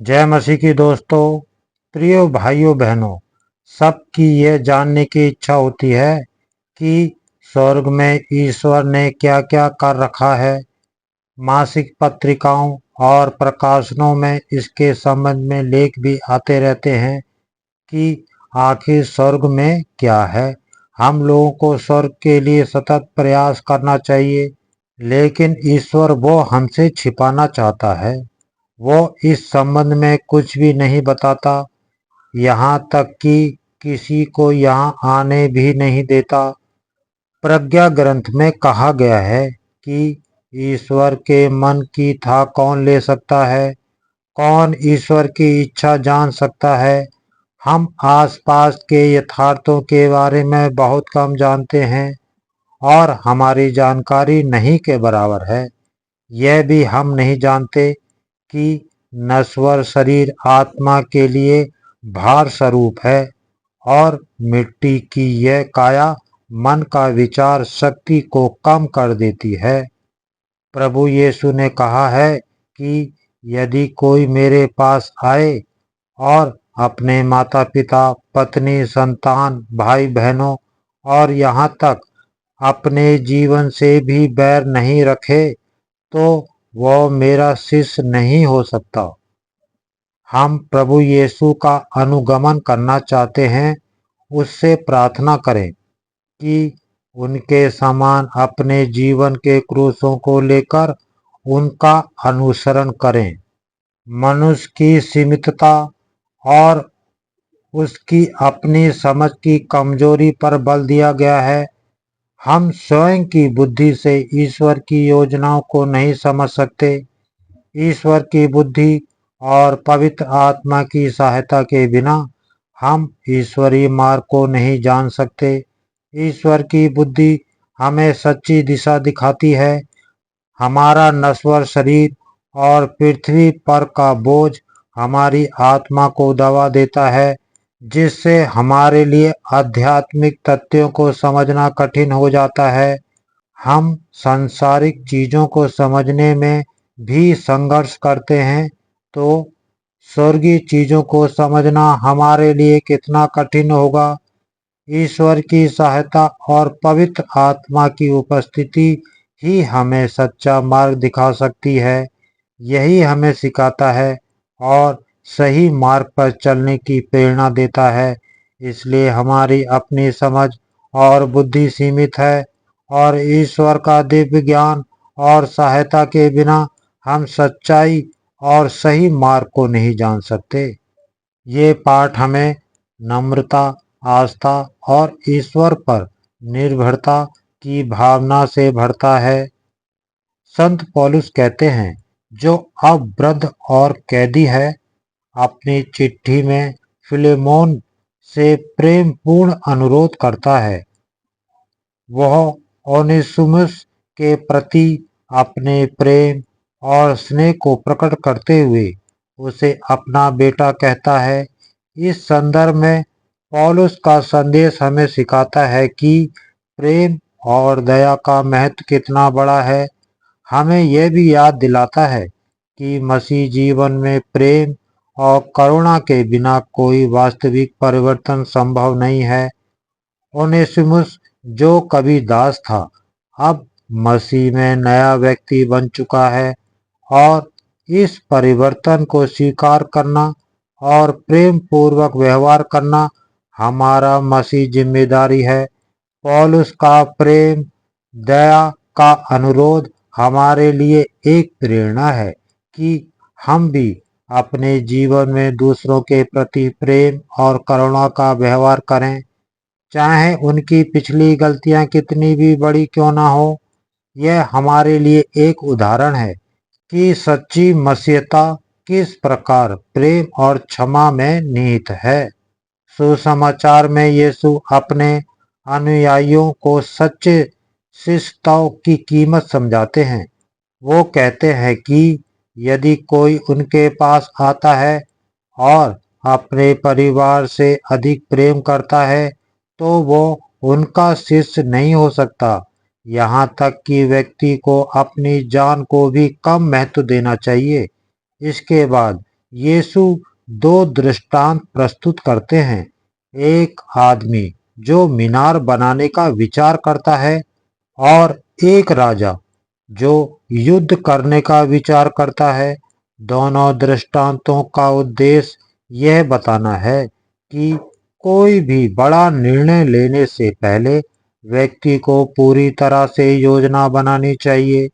जय मसीह की दोस्तों, प्रिय भाइयों बहनों, सबकी यह जानने की इच्छा होती है कि स्वर्ग में ईश्वर ने क्या क्या कर रखा है। मासिक पत्रिकाओं और प्रकाशनों में इसके संबंध में लेख भी आते रहते हैं कि आखिर स्वर्ग में क्या है। हम लोगों को स्वर्ग के लिए सतत प्रयास करना चाहिए, लेकिन ईश्वर वो हमसे छिपाना चाहता है। वो इस संबंध में कुछ भी नहीं बताता, यहाँ तक कि किसी को यहाँ आने भी नहीं देता। प्रज्ञा ग्रंथ में कहा गया है कि ईश्वर के मन की था कौन ले सकता है, कौन ईश्वर की इच्छा जान सकता है। हम आसपास के यथार्थों के बारे में बहुत कम जानते हैं और हमारी जानकारी नहीं के बराबर है। यह भी हम नहीं जानते कि नश्वर शरीर आत्मा के लिए भार स्वरूप है और मिट्टी की यह काया मन का विचार शक्ति को कम कर देती है। प्रभु यीशु ने कहा है कि यदि कोई मेरे पास आए और अपने माता पिता, पत्नी, संतान, भाई बहनों और यहाँ तक अपने जीवन से भी बैर नहीं रखे, तो वह मेरा शिष्य नहीं हो सकता। हम प्रभु यीशु का अनुगमन करना चाहते हैं, उससे प्रार्थना करें कि उनके समान अपने जीवन के क्रूसों को लेकर उनका अनुसरण करें। मनुष्य की सीमितता और उसकी अपनी समझ की कमजोरी पर बल दिया गया है। हम स्वयं की बुद्धि से ईश्वर की योजनाओं को नहीं समझ सकते। ईश्वर की बुद्धि और पवित्र आत्मा की सहायता के बिना हम ईश्वरीय मार्ग को नहीं जान सकते। ईश्वर की बुद्धि हमें सच्ची दिशा दिखाती है। हमारा नश्वर शरीर और पृथ्वी पर का बोझ हमारी आत्मा को दबा देता है, जिससे हमारे लिए आध्यात्मिक तथ्यों को समझना कठिन हो जाता है। हम सांसारिक चीजों को समझने में भी संघर्ष करते हैं, तो स्वर्गीय चीजों को समझना हमारे लिए कितना कठिन होगा। ईश्वर की सहायता और पवित्र आत्मा की उपस्थिति ही हमें सच्चा मार्ग दिखा सकती है। यही हमें सिखाता है और सही मार्ग पर चलने की प्रेरणा देता है। इसलिए हमारी अपनी समझ और बुद्धि सीमित है और ईश्वर का दिव्य ज्ञान और सहायता के बिना हम सच्चाई और सही मार्ग को नहीं जान सकते। ये पाठ हमें नम्रता, आस्था और ईश्वर पर निर्भरता की भावना से भरता है। संत पौलुस कहते हैं, जो अब वृद्ध और कैदी है, अपनी चिट्ठी में फिलेमोन से प्रेम पूर्ण अनुरोध करता है। वह ओनेसिमुस के प्रति अपने प्रेम और स्नेह को प्रकट करते हुए उसे अपना बेटा कहता है। इस संदर्भ में पौलुस का संदेश हमें सिखाता है कि प्रेम और दया का महत्व कितना बड़ा है। हमें यह भी याद दिलाता है कि मसीह जीवन में प्रेम और करुणा के बिना कोई वास्तविक परिवर्तन संभव नहीं है। ओनेसिमुस, जो कभी दास था, अब मसीह में नया व्यक्ति बन चुका है और इस परिवर्तन को स्वीकार करना और प्रेम पूर्वक व्यवहार करना हमारा मसीह जिम्मेदारी है। पौलुस का प्रेम दया का अनुरोध हमारे लिए एक प्रेरणा है कि हम भी अपने जीवन में दूसरों के प्रति प्रेम और करुणा का व्यवहार करें, चाहे उनकी पिछली गलतियां कितनी भी बड़ी क्यों ना हो। यह हमारे लिए एक उदाहरण है कि सच्ची मसीहता किस प्रकार प्रेम और क्षमा में निहित है। सुसमाचार में यीशु अपने अनुयायियों को सच्चे शिष्टताओं की कीमत समझाते हैं। वो कहते हैं कि यदि कोई उनके पास आता है और अपने परिवार से अधिक प्रेम करता है, तो वो उनका शिष्य नहीं हो सकता। यहाँ तक कि व्यक्ति को अपनी जान को भी कम महत्व देना चाहिए। इसके बाद यीशु दो दृष्टांत प्रस्तुत करते हैं। एक आदमी जो मीनार बनाने का विचार करता है और एक राजा जो युद्ध करने का विचार करता है। दोनों दृष्टांतों का उद्देश्य यह बताना है कि कोई भी बड़ा निर्णय लेने से पहले व्यक्ति को पूरी तरह से योजना बनानी चाहिए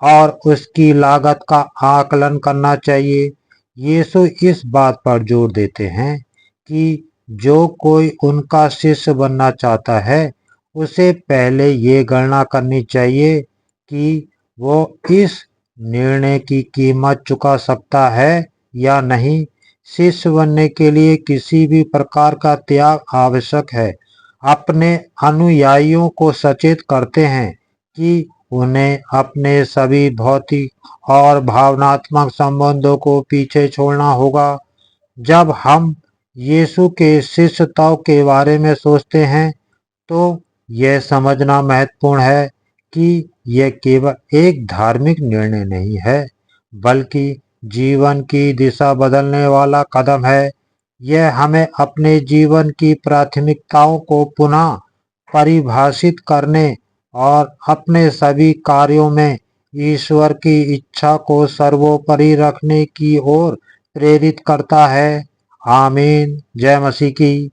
और उसकी लागत का आकलन करना चाहिए। यीशु इस बात पर जोर देते हैं कि जो कोई उनका शिष्य बनना चाहता है उसे पहले ये गणना करनी चाहिए कि वो इस निर्णय की कीमत चुका सकता है या नहीं। शिष्य बनने के लिए किसी भी प्रकार का त्याग आवश्यक है। अपने अनुयायियों को सचेत करते हैं कि उन्हें अपने सभी भौतिक और भावनात्मक संबंधों को पीछे छोड़ना होगा। जब हम यीशु के शिष्यत्व के बारे में सोचते हैं तो यह समझना महत्वपूर्ण है कि यह केवल एक धार्मिक निर्णय नहीं है बल्कि जीवन की दिशा बदलने वाला कदम है। यह हमें अपने जीवन की प्राथमिकताओं को पुनः परिभाषित करने और अपने सभी कार्यों में ईश्वर की इच्छा को सर्वोपरि रखने की ओर प्रेरित करता है। आमीन। जय मसीह की।